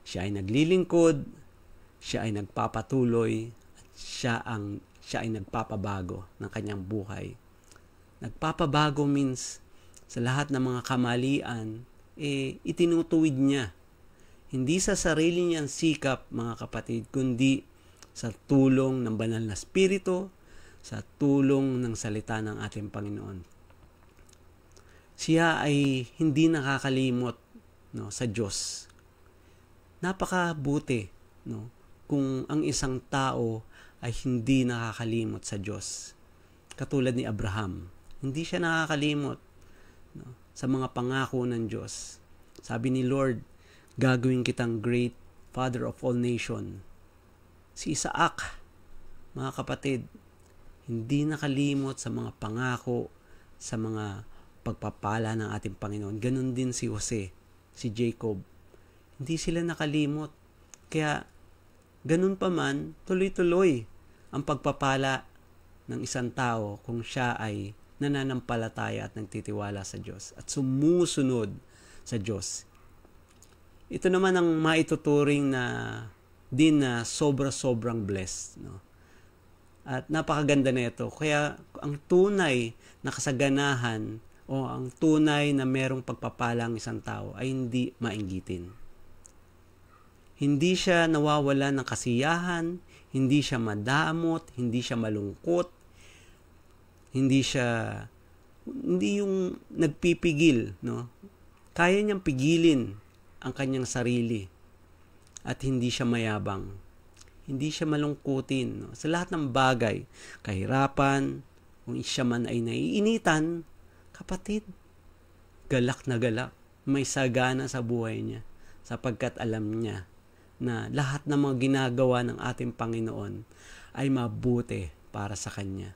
Siya ay naglilingkod, siya ay nagpapatuloy, at siya ay nagpapabago ng kanyang buhay. Nagpapabago means sa lahat ng mga kamalian, itinutuwid niya. Hindi sa sarili niyang sikap, mga kapatid, kundi sa tulong ng banal na Espiritu, sa tulong ng salita ng ating Panginoon. Siya ay hindi nakakalimot, no, sa Diyos. Napakabuti, no, kung ang isang tao ay hindi nakakalimot sa Diyos. Katulad ni Abraham, hindi siya nakakalimot, no, sa mga pangako ng Diyos. Sabi ni Lord, gagawin kitang great father of all nation. Si Isaac, mga kapatid, hindi nakalimot sa mga pangako, sa mga pagpapala ng ating Panginoon. Ganon din si Jose, si Jacob. Hindi sila nakalimot. Kaya, ganun pa man, tuloy-tuloy ang pagpapala ng isang tao kung siya ay nananampalataya at nagtitiwala sa Diyos at sumusunod sa Diyos. Ito naman ang maituturing na din na sobrang blessed, no? At napakaganda nito. Kaya ang tunay na kasaganahan o ang tunay na merong pagpapala ang isang tao ay hindi mainggitin. Hindi siya nawawala ng kasiyahan, hindi siya madamot, hindi siya malungkot, hindi yung nagpipigil, no? Kaya niyang pigilin ang kanyang sarili at hindi siya mayabang. Hindi siya malungkutin, no? Sa lahat ng bagay, kahirapan, kung siya man ay naiinitan, kapatid, galak na galak, may sagana sa buhay niya sapagkat alam niya na lahat ng mga ginagawa ng ating Panginoon ay mabuti para sa Kanya.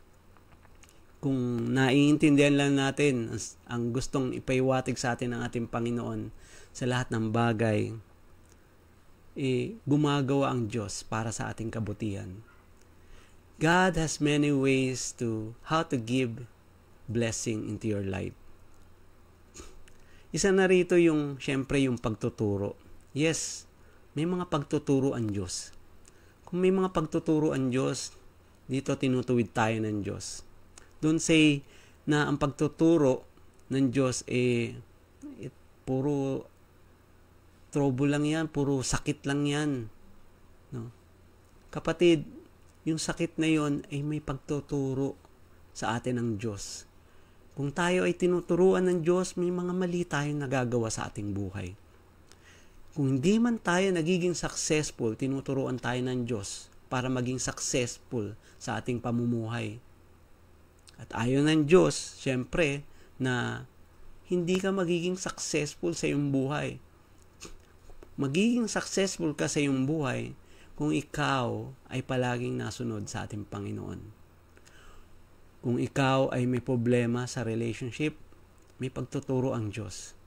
Kung naiintindihan lang natin ang gustong ipaiwatig sa atin ng ating Panginoon sa lahat ng bagay, gumagawa ang Diyos para sa ating kabutihan. God has many ways to how to give blessing into your life. Isa na rito syempre yung pagtuturo. Yes, may mga pagtuturo ang Diyos. Kung may mga pagtuturo ang Diyos, dito tinutuwid tayo ng Diyos. Don't say na ang pagtuturo ng Diyos puro trouble lang yan, puro sakit lang yan. No? Kapatid, yung sakit na yon ay may pagtuturo sa atin ng Diyos. Kung tayo ay tinuturuan ng Diyos, may mga mali tayong nagagawa sa ating buhay. Kung hindi man tayo nagiging successful, tinuturuan tayo ng Diyos para maging successful sa ating pamumuhay. At ayaw ng Diyos, syempre, na hindi ka magiging successful sa iyong buhay. Magiging successful ka sa iyong buhay kung ikaw ay palaging nasunod sa ating Panginoon. Kung ikaw ay may problema sa relationship, may pagtuturo ang Diyos.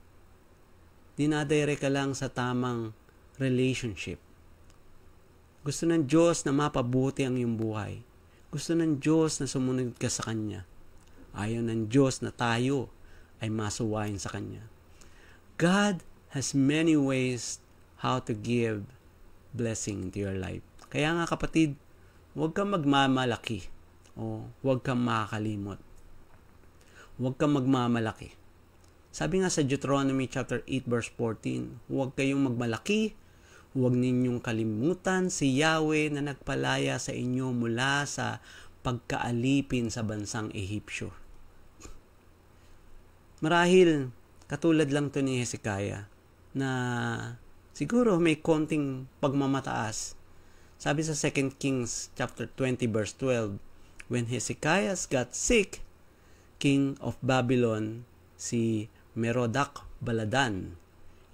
Dinadirect ka lang sa tamang relationship. Gusto ng Diyos na mapabuti ang iyong buhay. Gusto ng Diyos na sumunod ka sa Kanya. Ayaw ng Diyos na tayo ay masuwain sa Kanya. God has many ways how to give blessing into your life. Kaya nga kapatid, huwag kang magmamalaki o huwag kang makakalimot. Huwag kang magmamalaki. Sabi nga sa Deuteronomy chapter 8 verse 14, huwag kayong magmalaki, huwag ninyong kalimutan si Yahweh na nagpalaya sa inyo mula sa pagkaalipin sa bansang Ehipsyo. Marahil, katulad lang to ni Hezekiah, na siguro may konting pagmamataas. Sabi sa 2 Kings chapter 20 verse 12, when Hezekiah got sick, king of Babylon, si Merodach Baladan,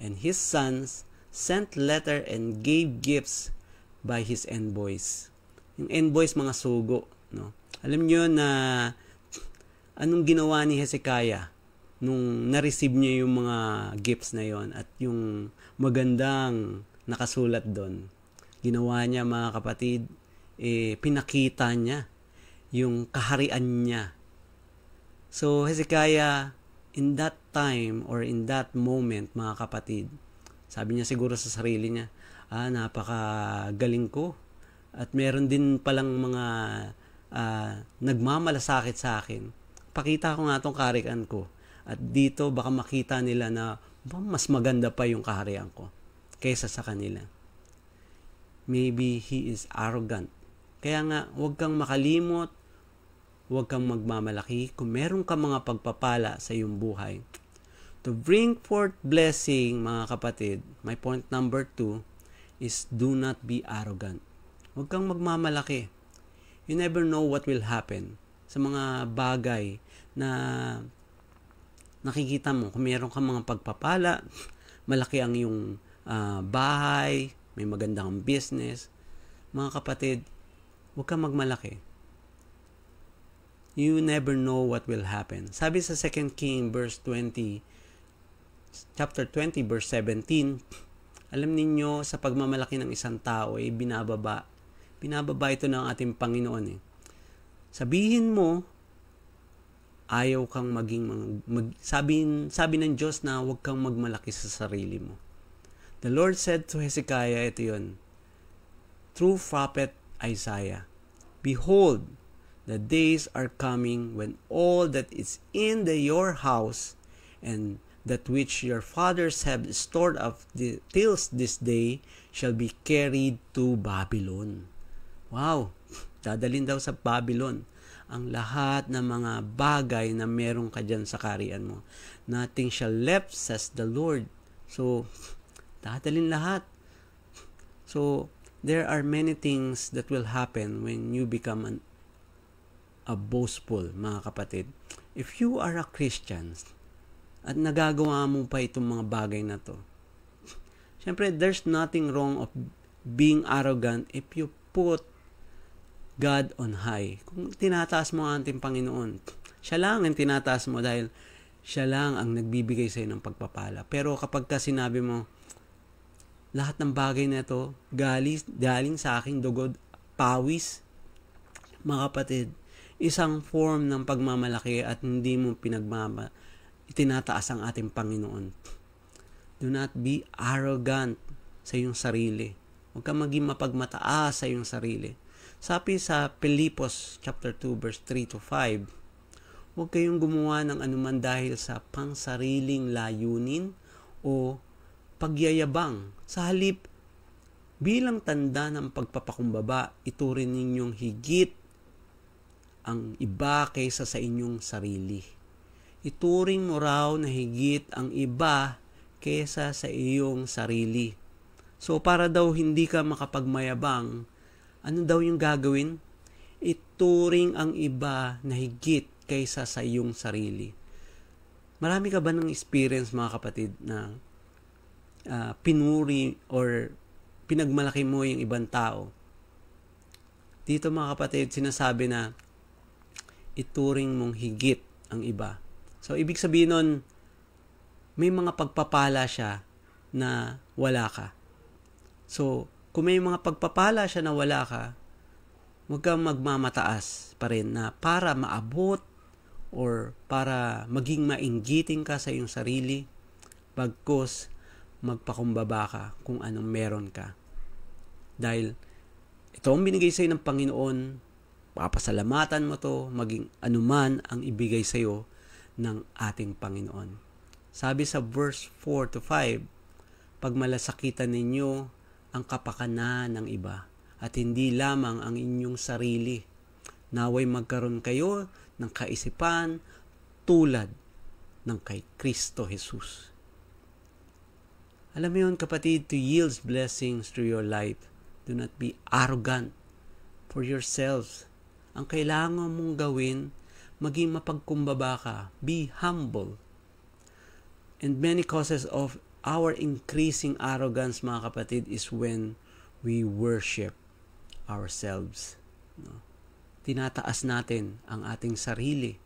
and his sons sent letter and gave gifts by his envoys. Yung envoys, mga sugo. No? Alam nyo na anong ginawa ni Hezekiah nung na-receive niya yung mga gifts na yon at yung magandang nakasulat doon. Ginawa niya, mga kapatid, pinakita niya yung kaharian niya. So, Hezekiah, in that time or in that moment, mga kapatid, sabi niya siguro sa sarili niya, napakagaling ko. At meron din palang mga nagmamalasakit sa akin. Pakita ko nga itong kaharian ko. At dito baka makita nila na mas maganda pa yung kaharian ko kaysa sa kanila. Maybe he is arrogant. Kaya nga, huwag kang makalimot, huwag kang magmamalaki kung meron ka mga pagpapala sa iyong buhay. To bring forth blessing, mga kapatid, my point number 2 is do not be arrogant. Huwag kang magmamalaki. You never know what will happen sa mga bagay na nakikita mo. Kung meron ka mga pagpapala, malaki ang iyong bahay, may magandang business. Mga kapatid, huwag kang magmalaki. You never know what will happen. Sabi sa 2 King verse 20, chapter 20 verse 17, alam ninyo sa pagmamalaki ng isang tao ay binababa ito ng ating Panginoon. Sabihin mo, ayaw kang sabi ng Diyos na huwag kang magmalaki sa sarili mo. The Lord said to Hezekiah, ito yun, through prophet Isaiah, behold, the days are coming when all that is in your house and that which your fathers have stored up till this day shall be carried to Babylon. Wow! Dadalhin daw sa Babylon ang lahat ng mga bagay na meron ka dyan sa kaharian mo. Nothing shall left, says the Lord. So, dadalhin lahat. So, there are many things that will happen when you become a boastful, mga kapatid. If you are a Christian at nagagawa mo pa itong mga bagay na to, syempre, there's nothing wrong of being arrogant if you put God on high. Kung tinataas mo ang ating Panginoon, siya lang ang tinataas mo dahil siya lang ang nagbibigay sa iyo ng pagpapala. Pero kapag ka sinabi mo, lahat ng bagay na ito, galing sa aking dugod, pawis, mga kapatid, isang form ng pagmamalaki at hindi mo itinataas ang ating Panginoon. Do not be arrogant sa iyong sarili. Huwag kang maging mapagmataas sa iyong sarili. Sabi sa Pilipos chapter 2 verse 3 to 5, huwag kayong gumawa ng anuman dahil sa pangsariling layunin o pagyayabang. Sa halip, bilang tanda ng pagpapakumbaba, ituring ninyong higit ang iba kaysa sa inyong sarili. Ituring mo raw na higit ang iba kaysa sa iyong sarili. So para daw hindi ka makapagmayabang, ano daw yung gagawin? Ituring ang iba na higit kaysa sa iyong sarili. Marami ka ba ng experience, mga kapatid, na pinuri or pinagmalaki mo yung ibang tao? Dito, mga kapatid, sinasabi na ituring mong higit ang iba. So, ibig sabihin nun, may mga pagpapala siya na wala ka. So, kung may mga pagpapala siya na wala ka, huwag kang magmamataas pa rin na para maabot or para maging mainggiting ka sa iyong sarili, bagkus magpakumbaba ka kung anong meron ka. Dahil ito ang binigay sa iyo ng Panginoon, papasalamatan mo to, maging anuman ang ibigay sa iyo ng ating Panginoon. Sabi sa verse 4 to 5, pagmalasakitan ninyo ang kapakanan ng iba at hindi lamang ang inyong sarili. Naway magkaroon kayo ng kaisipan tulad ng kay Kristo Jesus. Alam mo yun, kapatid, to yield blessings through your life. Do not be arrogant for yourselves. Ang kailangan mong gawin, maging mapagkumbaba ka. Be humble. And many causes of our increasing arrogance, mga kapatid, is when we worship ourselves. No? Tinataas natin ang ating sarili.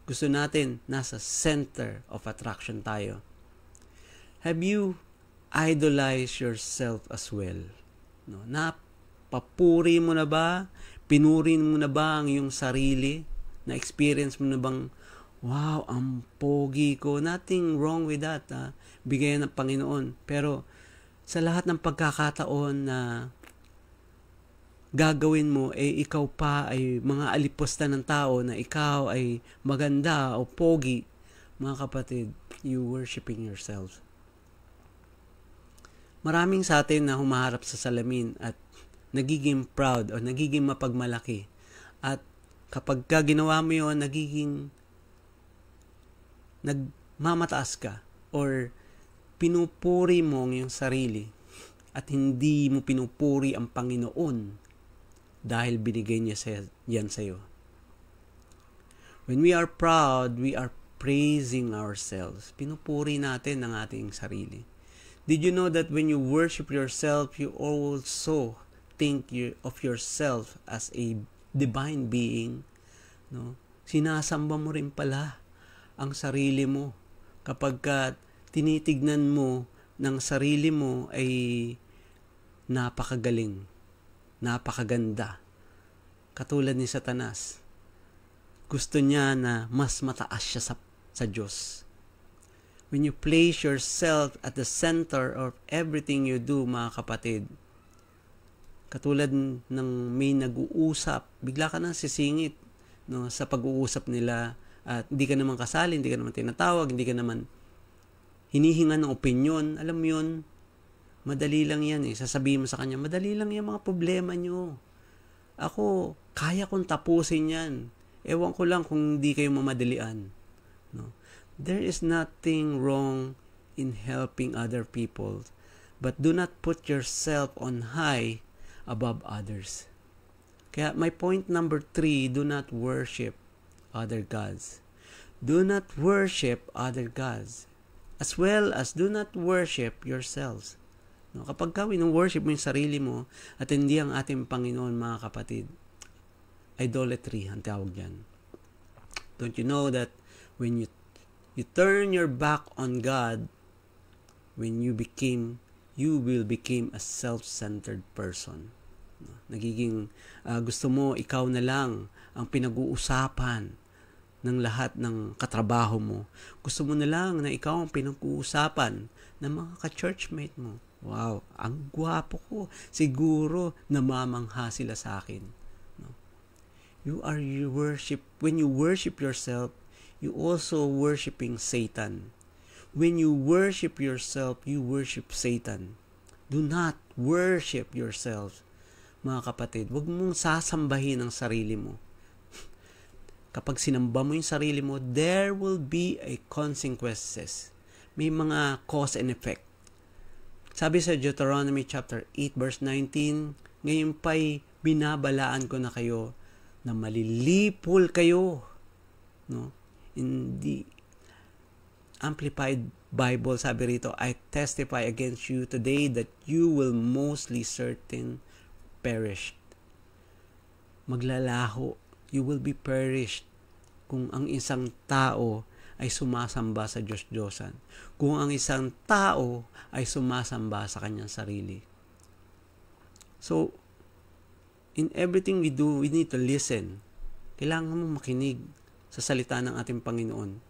Gusto natin nasa center of attraction tayo. Have you idolized yourself as well? No? Napapuri mo na ba? Pinurin mo na ba ang iyong sarili? Na-experience mo na bang, wow, ang pogi ko. Nothing wrong with that. Bigayan ng Panginoon. Pero sa lahat ng pagkakataon na gagawin mo, ikaw pa ay mga alipusta ng tao na ikaw ay maganda o pogi, mga kapatid, you worshiping yourself. Maraming sa atin na humaharap sa salamin at nagiging proud o nagiging mapagmalaki. At kapag ginawa mo yun, nagmamataas ka or pinupuri mo ang iyong sarili at hindi mo pinupuri ang Panginoon dahil binigay niya yan sa iyo. When we are proud, we are praising ourselves. Pinupuri natin ang ating sarili. Did you know that when you worship yourself, you also think of yourself as a divine being? No? Sinasamba mo rin pala ang sarili mo. Kapag tinitignan mo ng sarili mo ay napakagaling, napakaganda. Katulad ni Satanas. Gusto niya na mas mataas siya sa Diyos. When you place yourself at the center of everything you do, mga kapatid, katulad ng may nag-uusap, bigla ka nang sisingit, no, sa pag-uusap nila at hindi ka naman kasali, hindi ka naman tinatawag, hindi ka naman hinihinga ng opinyon. Alam mo yun, madali lang yan eh. Sasabihin mo sa kanya, madali lang yan mga problema nyo. Ako, kaya kong tapusin yan. Ewan ko lang kung hindi kayo mamadalian. No? There is nothing wrong in helping other people, but do not put yourself on high above others. Kaya my point number 3, do not worship other gods. Do not worship other gods. As well as do not worship yourselves. No, kapag worship mo yung sarili mo at hindi ang ating Panginoon, mga kapatid, idolatry ang tawag yan. Don't you know that when you turn your back on God, when you will become a self-centered person. Nagiging gusto mo ikaw na lang ang pinag-uusapan ng lahat ng katrabaho mo. Gusto mo na lang na ikaw ang pinag-uusapan ng mga ka-churchmate mo. Wow, ang gwapo ko. Siguro namamangha sila sa akin. No? When you worship yourself, you also worshiping Satan. When you worship yourself, you worship Satan. Do not worship yourself. Mga kapatid, huwag mong sasambahin ang sarili mo. Kapag sinamba mo yung sarili mo, there will be a consequences. May mga cause and effect. Sabi sa Deuteronomy chapter 8 verse 19, ngayon pa'y binabalaan ko na kayo na malilipol kayo. No? In the Amplified Bible, sabi rito, I testify against you today that you will mostly certain perish. Maglalaho. You will be perished kung ang isang tao ay sumasamba sa Diyos-Diyosan. Kung ang isang tao ay sumasamba sa kanyang sarili. So, in everything we do, we need to listen. Kailangan mo makinig sa salita ng ating Panginoon.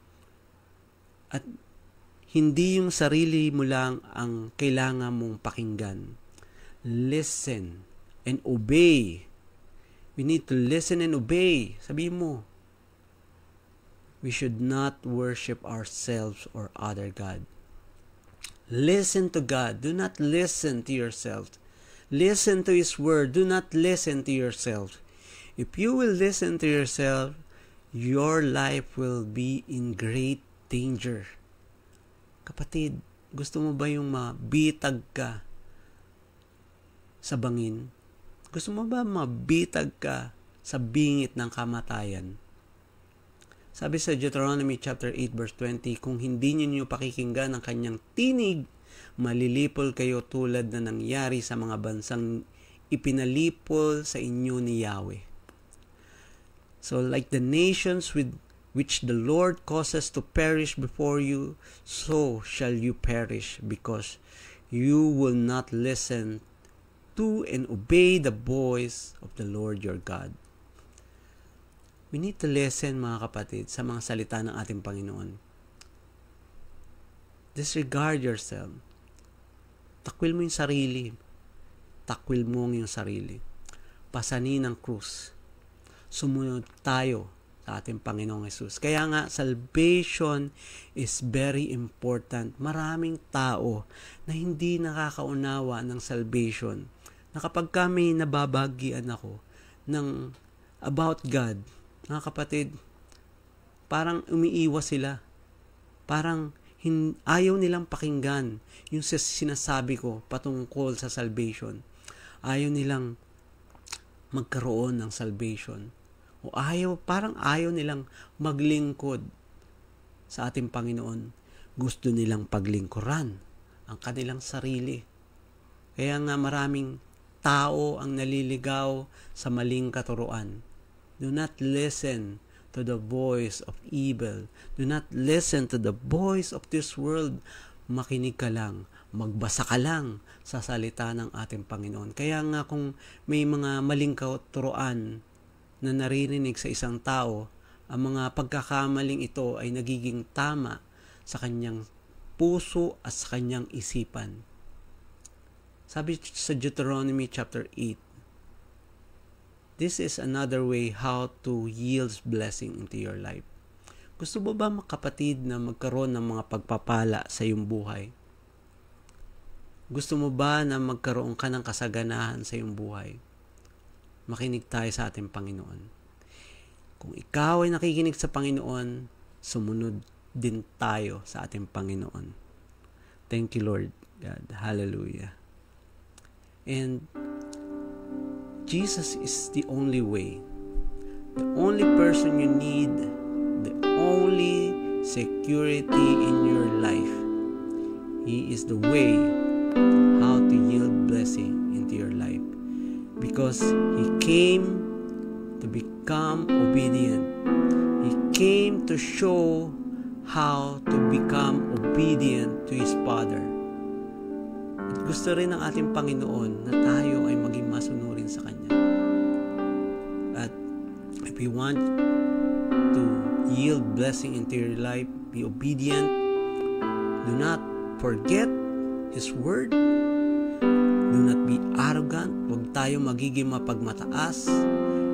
At hindi yung sarili mo lang ang kailangan mong pakinggan. Listen and obey. We need to listen and obey. Sabihin mo, we should not worship ourselves or other God. Listen to God. Do not listen to yourself. Listen to His Word. Do not listen to yourself. If you will listen to yourself, your life will be in great danger. Kapatid, gusto mo ba yung mabitag ka sa bangin? Gusto mo ba mabitag ka sa bingit ng kamatayan? Sabi sa Deuteronomy chapter 8 verse 20, kung hindi niyo pakikinggan ang kanyang tinig, malilipol kayo tulad na nangyari sa mga bansang ipinalipol sa inyo ni Yahweh. So like the nations with which the Lord causes to perish before you, so shall you perish, because you will not listen to and obey the voice of the Lord your God. We need to listen, mga kapatid, sa mga salita ng ating Panginoon. Disregard yourself. Takwil mo yung sarili. Takwil mo yung sarili. Pasanin ang krus. Sumunod tayo sa ating Panginoong Hesus. Kaya nga, salvation is very important. Maraming tao na hindi nakakaunawa ng salvation. Na kapag kami nababagian ako ng about God, mga kapatid, parang umiiwas sila. Parang ayaw nilang pakinggan yung sinasabi ko patungkol sa salvation. Ayaw nilang magkaroon ng salvation. O parang ayaw nilang maglingkod sa ating Panginoon. Gusto nilang paglingkuran ang kanilang sarili. Kaya nga maraming tao ang naliligaw sa maling katuruan. Do not listen to the voice of evil. Do not listen to the voice of this world. Makinig ka lang, magbasa ka lang sa salita ng ating Panginoon. Kaya nga kung may mga maling katuruan na naririnig sa isang tao, ang mga pagkakamaling ito ay nagiging tama sa kanyang puso at sa kanyang isipan. Sabi sa Deuteronomy chapter 8, this is another way how to yield blessing into your life. Gusto mo ba, mga kapatid, na magkaroon ng mga pagpapala sa iyong buhay? Gusto mo ba na magkaroon ka ng kasaganahan sa iyong buhay? Makinig tayo sa ating Panginoon. Kung ikaw ay nakikinig sa Panginoon, sumunod din tayo sa ating Panginoon. Thank you, Lord God. Hallelujah. And Jesus is the only way. The only person you need, the only security in your life. He is the way how to yield blessing into your life. Because He came to become obedient. He came to show how to become obedient to His Father. At gusto rin ng ating Panginoon na tayo ay maging masunurin sa Kanya. At if we want to yield blessing into your life, be obedient, do not forget His Word, do not be arrogant, huwag tayo magiging mapagmataas,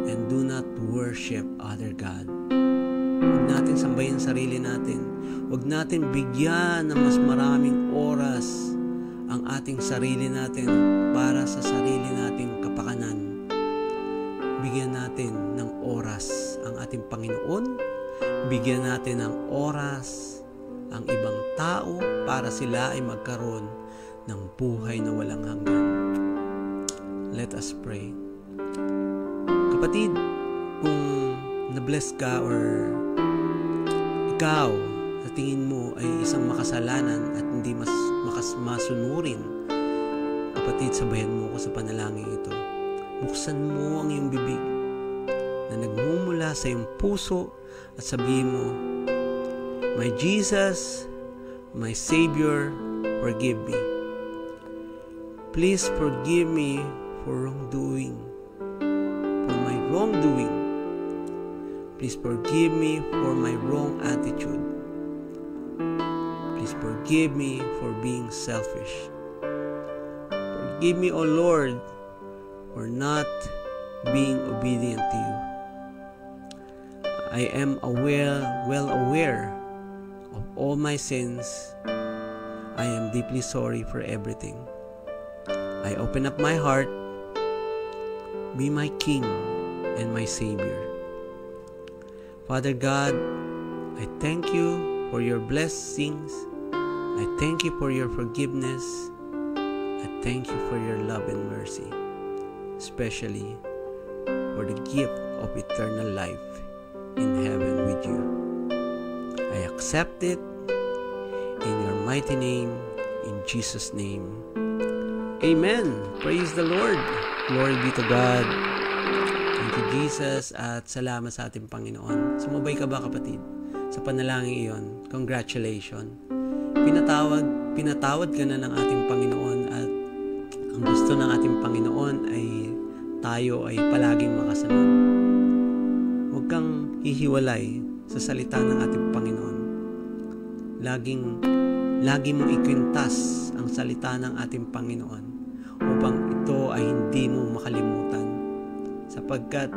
and do not worship other God. Huwag natin sambahin sarili natin. Huwag natin bigyan ng mas maraming oras ang ating sarili natin para sa sarili nating kapakanan. Bigyan natin ng oras ang ating Panginoon. Bigyan natin ng oras ang ibang tao para sila ay magkaroon ng buhay na walang hanggan. Let us pray. Kapatid, kung na-bless ka or ikaw sa tingin mo ay isang makasalanan at hindi masunurin, kapatid, sabayan mo ko sa panalangin ito. Buksan mo ang iyong bibig na nagmumula sa iyong puso at sabihin mo, My Jesus, my Savior, forgive me. Please forgive me for wrongdoing, for my wrongdoing. Please forgive me for my wrong attitude. Please forgive me for being selfish. Forgive me, O Lord, for not being obedient to you. I am well aware of all my sins. I am deeply sorry for everything. I open up my heart. Be my King and my Savior. Father God, I thank you for your blessings. I thank you for your forgiveness. I thank you for your love and mercy, especially for the gift of eternal life in heaven with you. I accept it in your mighty name, in Jesus' name. Amen. Praise the Lord. Glory be to God. Thank you, Jesus, at salamat sa ating Panginoon. Sumabay ka ba, kapatid, sa panalangin iyon? Congratulations. Pinatawad ka na ng ating Panginoon, at ang gusto ng ating Panginoon ay tayo ay palaging makasunod. Huwag kang hihiwalay sa salita ng ating Panginoon. Lagi mong ikwintas ang salita ng ating Panginoon upang ito ay hindi mo makalimutan. Sapagkat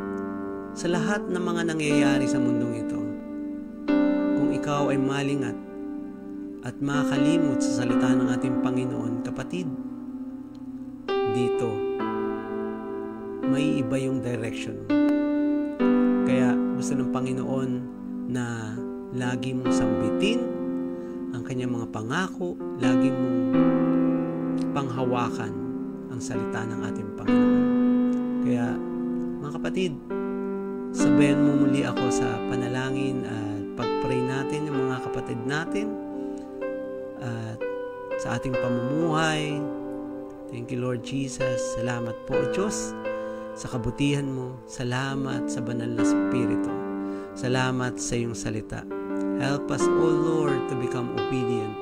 sa lahat ng mga nangyayari sa mundong ito, kung ikaw ay malingat at makakalimot sa salita ng ating Panginoon, kapatid, dito may iba yung direction mo. Kaya gusto ng Panginoon na lagi mong sambitin ang kanyang mga pangako, lagi mong panghawakan ang salita ng ating Panginoon. Kaya mga kapatid, sabayan mo muli ako sa panalangin at pag-pray natin yung mga kapatid natin at sa ating pamumuhay. Thank you, Lord Jesus. Salamat po, Diyos, sa kabutihan mo. Salamat sa banal na Espiritu. Salamat sa iyong salita. Help us, O Lord, to become obedient.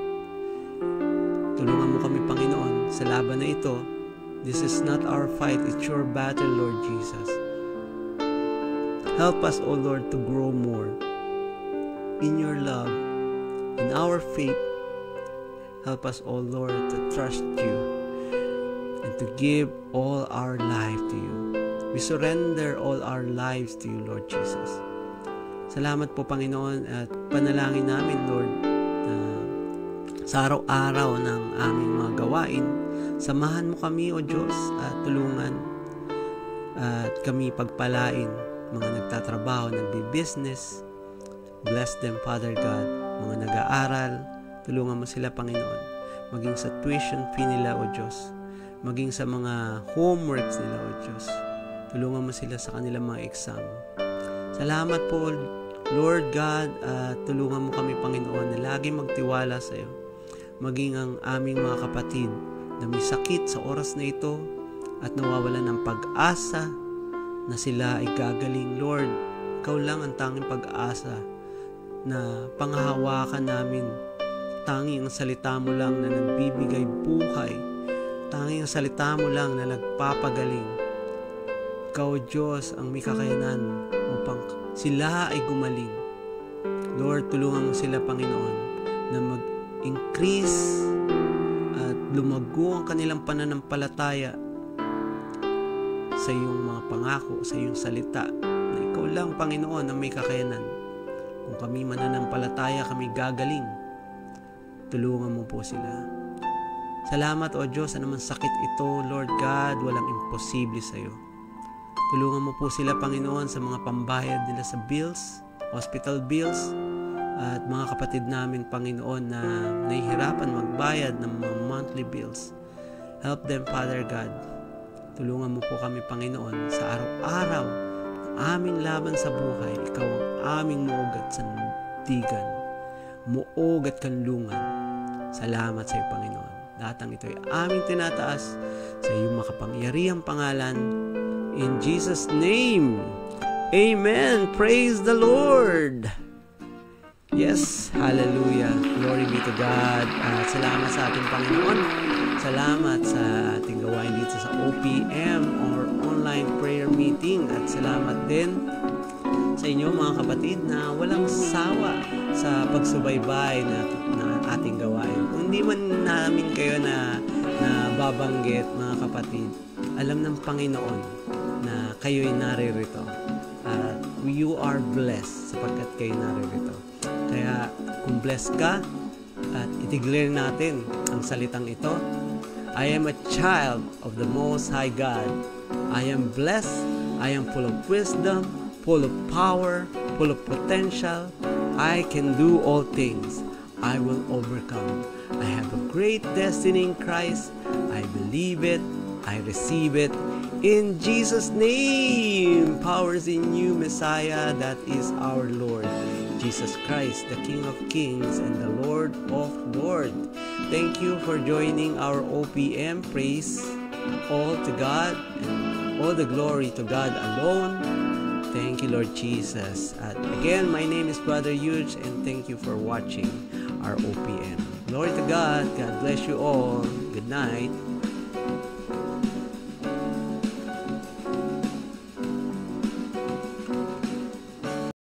Tulungan mo kami, Panginoon, sa laban na ito. This is not our fight, it's your battle, Lord Jesus. Help us, O Lord, to grow more in your love, in our faith. Help us, O Lord, to trust you and to give all our life to you. We surrender all our lives to you, Lord Jesus. Salamat po, Panginoon, at panalangin namin, Lord, na sa araw-araw ng aming mga gawain, samahan mo kami, O Diyos, at tulungan at kami pagpalain, mga nagtatrabaho, nagbi-business. Bless them, Father God. Mga nag-aaral, tulungan mo sila, Panginoon. Maging sa tuition fee nila, O Diyos. Maging sa mga homeworks nila, O Diyos. Tulungan mo sila sa kanilang mga exam. Salamat po, Lord God, at tulungan mo kami, Panginoon, na lagi magtiwala sa iyo. Maging ang aming mga kapatid na may sakit sa oras na ito at nawawalan ng pag-asa na sila ay gagaling. Lord, ikaw lang ang tanging pag-asa na panghahawakan namin. Tanging ang salita mo lang na nagbibigay buhay. Tanging ang salita mo lang na nagpapagaling. Ikaw, Diyos, ang may kakayanan upang sila ay gumaling. Lord, tulungan mo sila, Panginoon, na mag-increase at lumago ang kanilang pananampalataya sa iyong mga pangako, sa iyong salita, na ikaw lang, Panginoon, ang may kakayanan. Kung kami mananampalataya, kami gagaling. Tulungan mo po sila. Salamat, O Diyos, sa naman sakit ito, Lord God, walang imposible sa iyo. Tulungan mo po sila, Panginoon, sa mga pambayad nila sa bills, hospital bills. At mga kapatid namin, Panginoon, na nahihirapan magbayad ng mga monthly bills. Help them, Father God. Tulungan mo po kami, Panginoon, sa araw-araw ng aming laban sa buhay. Ikaw ang aming muog at sandigan, muog at kanlungan. Salamat sa iyo, Panginoon. Datang ito ay aming tinataas sa iyong makapangyarihang pangalan. In Jesus' name, Amen. Praise the Lord. Yes, hallelujah. Glory be to God. Salamat sa ating Panginoon. Salamat sa ating gawain dito sa OPM or online prayer meeting. At salamat din sa inyo mga kapatid na walang sawa sa pagsubaybay na ating gawain. Kung hindi man namin kayo na babanggit mga kapatid, alam ng Panginoon na kayo'y naririto. You are blessed sapagkat kayo naririto. Kaya kung blessed ka at i-declare natin ang salitang ito, I am a child of the Most High God. I am blessed. I am full of wisdom, full of power, full of potential. I can do all things. I will overcome. I have a great destiny in Christ. I believe it. I receive it. In Jesus' name, powers in you, Messiah, that is our Lord, Jesus Christ, the King of Kings and the Lord of Lords. Thank you for joining our OPM. Praise all to God and all the glory to God alone. Thank you, Lord Jesus. Again, my name is Brother Huge, and thank you for watching our OPM. Glory to God. God bless you all. Good night.